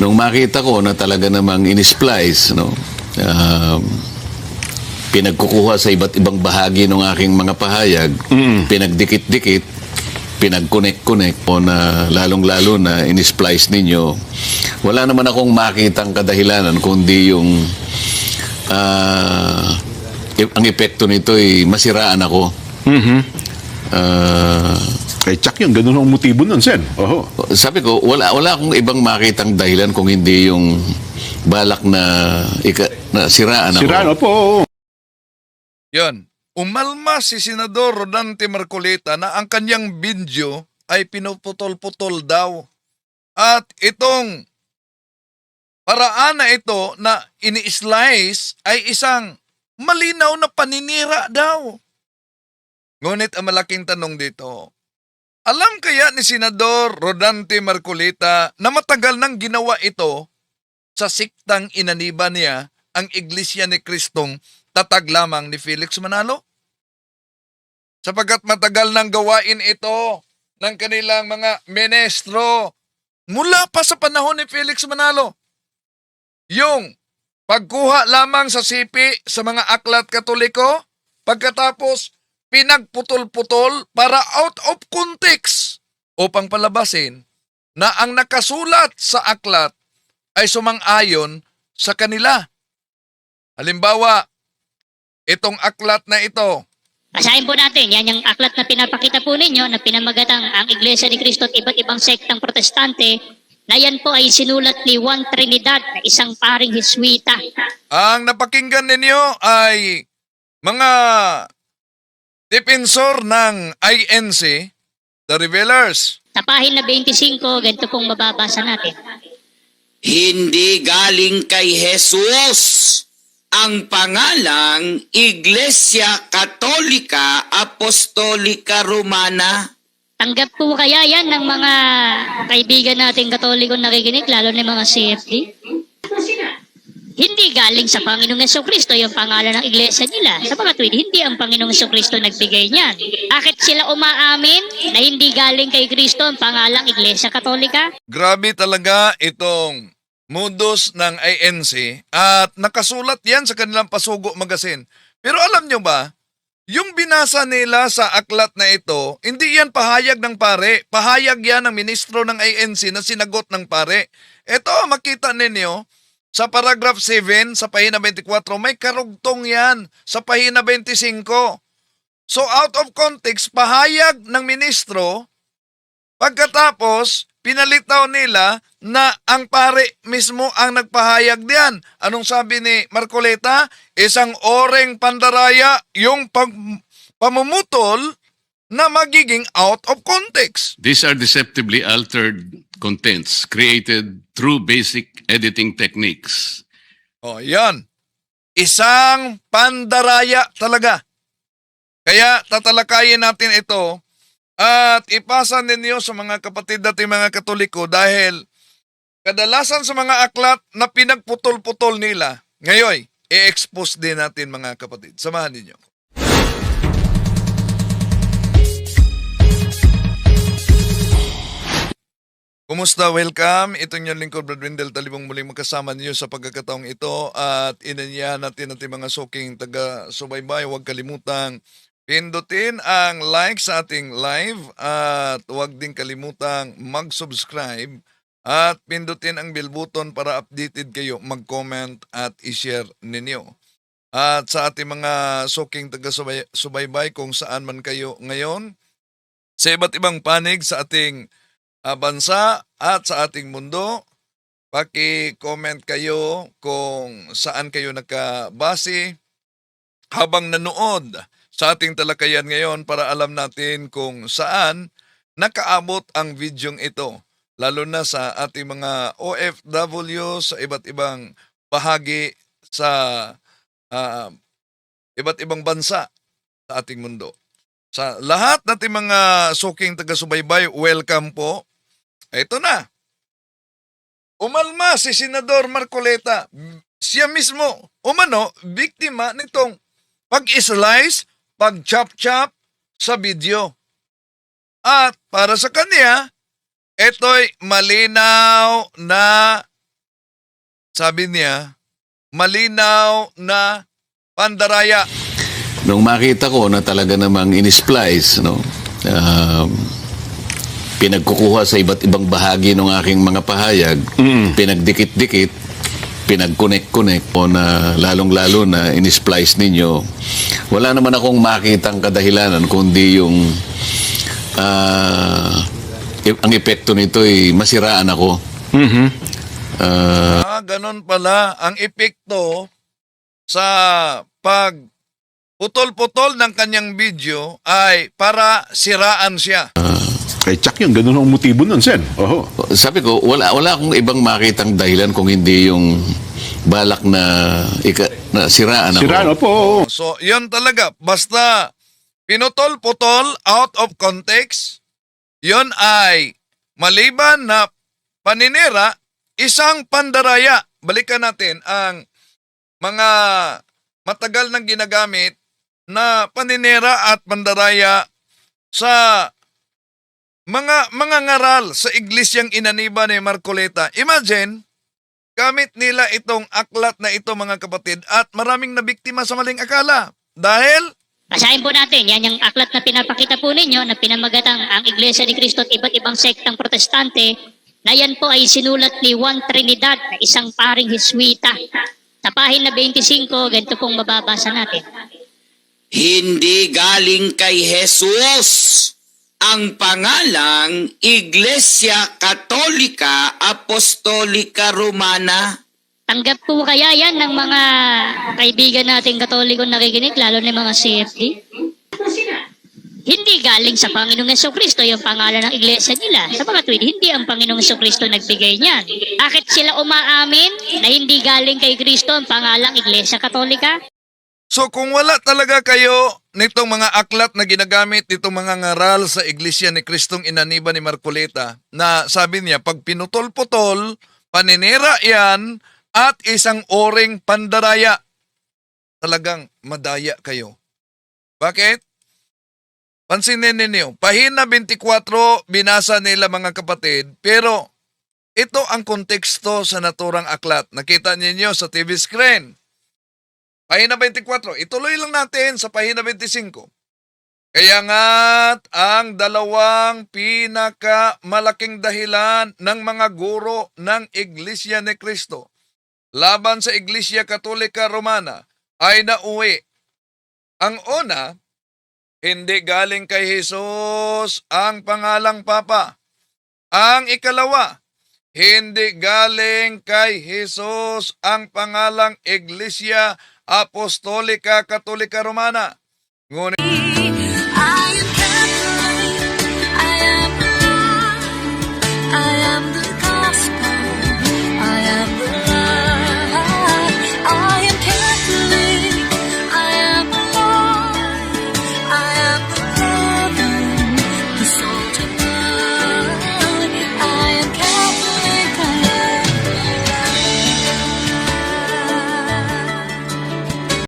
nung makita ko na talaga namang in-splice, no, pinagkukuha sa iba't ibang bahagi ng aking mga pahayag, pinagdikit-dikit, pinag-connect-connect o na lalong-lalo na in-splice ninyo, wala naman akong makitang kadahilanan kundi yung ang epekto nito ay masiraan ako. Kay Chuck yun, ganun ang motibo nun, Sen. Oho. Sabi ko, wala akong ibang makitang dahilan kung hindi yung balak na siraan ako. Siraan, opo. Yan. Umalma si Senador Rodante Marcoleta na ang kanyang video ay pinuputol-putol daw. At itong paraan na ito na ini-slice ay isang malinaw na paninira daw. Ngunit ang malaking tanong dito, alam kaya ni Senador Rodante Marcoleta na matagal nang ginawa ito sa siktang inaniba niya ang Iglesia ni Kristong tatag lamang ni Felix Manalo? Sapagkat matagal nang gawain ito ng kanilang mga menestro mula pa sa panahon ni Felix Manalo. Yung pagkuha lamang sa sipi sa mga aklat Katoliko, pagkatapos pinagputol-putol para out of context upang palabasin na ang nakasulat sa aklat ay sumang-ayon sa kanila. Halimbawa, itong aklat na ito, Basahin po natin, yan yung aklat na pinapakita po ninyo na pinamagatang ang Iglesia ni Cristo at iba't ibang sektang protestante na yan po ay sinulat ni Juan Trinidad na isang paring Hiswita. ang napakinggan ninyo ay mga depensor ng INC, The Revealers. Sa pahina 25, ganito pong mababasa natin. Hindi galing kay Jesus ang pangalang Iglesia Katolika Apostolika Romana. Tanggap po kaya yan ng mga kaibigan nating Katolikong nakikinig, lalo na mga CFD? Hindi galing sa Panginoong Jesucristo yung pangalan ng iglesia nila. Sa mga tweet, hindi ang Panginoong Jesucristo nagbigay niyan. Bakit sila umaamin na hindi galing kay Kristo ang pangalang Iglesia Katolika? Grabe talaga itong modus ng INC at nakasulat yan sa kanilang Pasugo Magazine. Pero alam nyo ba, yung binasa nila sa aklat na ito, hindi yan pahayag ng pare. Pahayag yan ng ministro ng INC na sinagot ng pare. Ito, makita ninyo, sa paragraph 7, sa pahina 24, may karugtong yan sa pahina 25. So out of context, pahayag ng ministro, pagkatapos, pinalitaw nila na ang pare mismo ang nagpahayag diyan. Anong sabi ni Marcoleta? Isang oreng pandaraya yung pamumutol na magiging out of context. These are deceptively altered contents created through basic editing techniques. O, yan. Isang pandaraya talaga. Kaya tatalakayin natin ito at ipasa ninyo sa mga kapatid natin mga Katoliko dahil kadalasan sa mga aklat na pinagputol-putol nila, ngayon, i-expose din natin mga kapatid. Samahan ninyo. Kumusta? Welcome. Ito yung lingkod, Brad Wendell Talibong, muling magkasama niyo sa pagkakataong ito at inanyahan natin ating mga suking taga-subaybay. Huwag kalimutang pindutin ang like sa ating live at huwag din kalimutang mag-subscribe at pindutin ang bell button para updated kayo, mag-comment at i-share ninyo. At sa ating mga suking taga-subaybay kung saan man kayo ngayon, sa iba't ibang panig sa ating bansa at sa ating mundo, paki-comment kayo kung saan kayo nakabase habang nanood sa ating talakayan ngayon para alam natin kung saan nakaabot ang videong ito, lalo na sa ating mga OFW sa iba't ibang bahagi sa iba't ibang bansa sa ating mundo. Sa lahat nating mga suking taga-subaybay, welcome po. Ito na. Umalma si Senador Marcoleta. Siya mismo, biktima nitong pag-slice, pag-chop-chop sa video. At para sa kanya, ito'y malinaw na sabi niya, malinaw na pandaraya. Nung makita ko na talaga namang in-splice, no, pinagkukuha sa iba't ibang bahagi ng aking mga pahayag, pinagdikit-dikit, pinag-connect-connect o na lalong-lalo na in-splice ninyo, wala naman akong makitang kadahilanan kundi yung ang epekto nito ay masiraan ako. Ganon pala. Ang epekto sa pag putol-putol ng kanyang video ay para siraan siya. Kay Chuck yun, ganun ang motibo nun, Sen. Oho. Sabi ko, wala akong ibang makitang dahilan kung hindi yung balak na siraan ako. Siraan, opo. Oo. So, yun talaga. Basta pinutol-putol out of context, yun ay maliban na paninira, isang pandaraya. Balikan natin ang mga matagal nang ginagamit na paninira at pandaraya sa mga ngaral sa iglesyang inaniba ni Marcoleta. Imagine, gamit nila itong aklat na ito, mga kapatid, at maraming nabiktima sa maling akala. Dahil Basahin po natin, yan yung aklat na pinapakita po ninyo na pinamagatang ang Iglesia ni Cristo at iba't ibang sektang protestante na yan po ay sinulat ni Juan Trinidad na isang paring Hiswita. Sa pahina 25, ganito pong mababasa natin. Hindi galing kay Jesus ang pangalang Iglesia Katolika Apostolika Romana. Tanggap po kaya yan ng mga kaibigan nating Katolikong nakikinig, lalo na mga CFD? Hindi galing sa Panginoong Jesucristo yung pangalan ng iglesia nila. Sa mga tweet, hindi ang Panginoong Jesucristo nagbigay niyan. Bakit sila umaamin na hindi galing kay Kristo ang pangalang Iglesia Katolika? so kung wala talaga kayo nitong mga aklat na ginagamit nitong mga ngaral sa Iglesia ni Kristong inaniba ni Marcoleta, na sabi niya, pag pinutol-putol, paninira yan, at isang oring pandaraya, talagang madaya kayo. Bakit? Pansinin ninyo, pahina 24, binasa nila, mga kapatid, pero ito ang konteksto sa naturang aklat. Nakita ninyo sa TV screen. Pahina 24, ituloy lang natin sa pahina 25. Kaya nga't ang dalawang pinakamalaking dahilan ng mga guro ng Iglesia ni Cristo laban sa Iglesia Katolika Romana ay nauwi. Ang una, hindi galing kay Jesus ang pangalang Papa. Ang ikalawa, hindi galing kay Jesus ang pangalang Iglesia Apostolika Katolika Romana. Ngunit